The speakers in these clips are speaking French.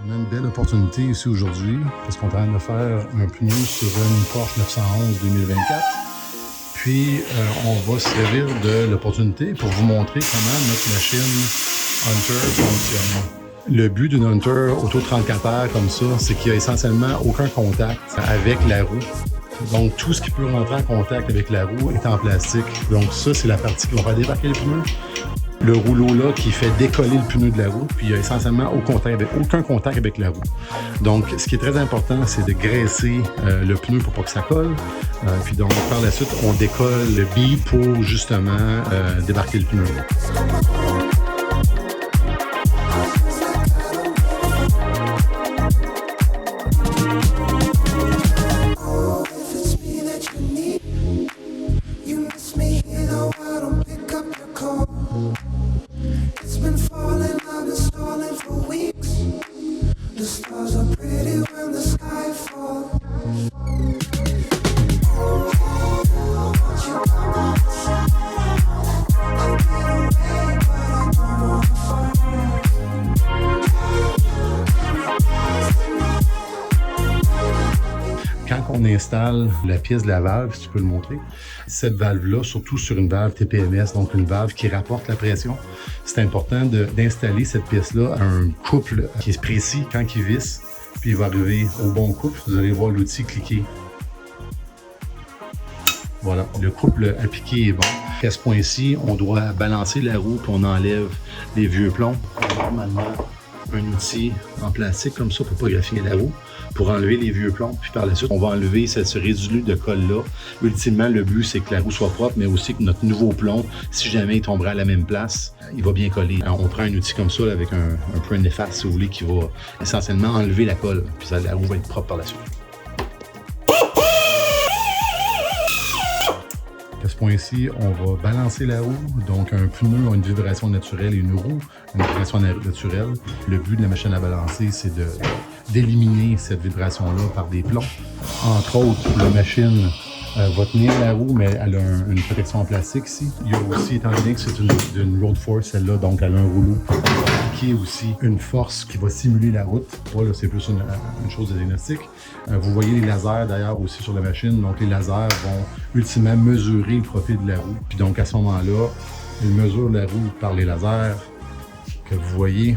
On a une belle opportunité ici aujourd'hui parce qu'on est en train de faire un pneu sur une Porsche 911 2024. Puis, on va se servir de l'opportunité pour vous montrer comment notre machine Hunter fonctionne. Le but d'une Hunter Auto 34R comme ça, c'est qu'il n'y a essentiellement aucun contact avec la roue. Donc, tout ce qui peut rentrer en contact avec la roue est en plastique. Donc, ça, c'est la partie qui va faire débarquer le pneu. Le rouleau là qui fait décoller le pneu de la roue, puis il n'y a essentiellement aucun contact avec la roue. Donc, ce qui est très important, c'est de graisser le pneu pour pas que ça colle. Puis donc, par la suite, on décolle le bille pour justement débarquer le pneu. Quand on installe la pièce de la valve, si tu peux le montrer, cette valve-là, surtout sur une valve TPMS, donc une valve qui rapporte la pression, c'est important d'installer cette pièce-là à un couple qui est précis quand il visse, puis il va arriver au bon couple. Vous allez voir l'outil cliquer. Voilà, le couple appliqué est bon. À ce point-ci, on doit balancer la roue puis on enlève les vieux plombs. Normalement, un outil en plastique comme ça pour pas graffer la roue, pour enlever les vieux plombs, puis par la suite, on va enlever ce résidu de colle-là. Ultimement, le but, c'est que la roue soit propre, mais aussi que notre nouveau plomb, si jamais il tomberait à la même place, il va bien coller. Alors, on prend un outil comme ça, là, avec un peu un efface, si vous voulez, qui va essentiellement enlever la colle, puis ça, la roue va être propre par la suite. À ce point-ci, on va balancer la roue. Donc, un pneu a une vibration naturelle et une roue une vibration naturelle. Le but de la machine à balancer, c'est d'éliminer cette vibration-là par des plombs. Entre autres, la machine va tenir la roue, mais elle a une protection en plastique ici. Il y a aussi, étant donné que c'est une road force, celle-là, donc elle a un rouleau qui est aussi une force qui va simuler la route. Voilà, c'est plus une chose de diagnostic. Vous voyez les lasers d'ailleurs aussi sur la machine. Donc les lasers vont ultimement mesurer le profil de la roue. Puis donc à ce moment-là, ils mesurent la roue par les lasers que vous voyez.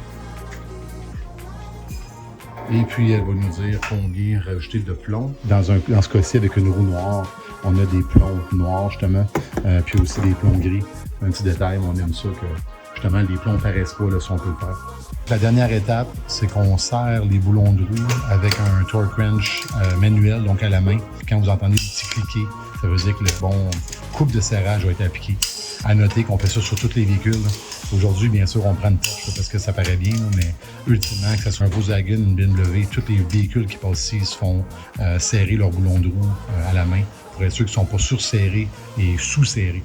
Et puis elle va nous dire combien rajouter de plomb. Dans ce cas-ci, avec une roue noire, on a des plombs noirs justement, puis aussi des plombs gris. Un petit détail, on aime ça que justement les plombs ne paraissent pas là, si on peut le faire. La dernière étape, c'est qu'on serre les boulons de roue avec un torque wrench manuel, donc à la main. Quand vous entendez le petit cliquer, ça veut dire que le bon coupe de serrage a été appliqué. À noter qu'on fait ça sur tous les véhicules. Aujourd'hui, bien sûr, on prend une Porsche parce que ça paraît bien, mais ultimement, que ce soit un Volkswagen, une BMW, tous les véhicules qui passent ici se font serrer leurs boulons de roue à la main pour être sûr qu'ils ne sont pas surserrés et sous-serrés.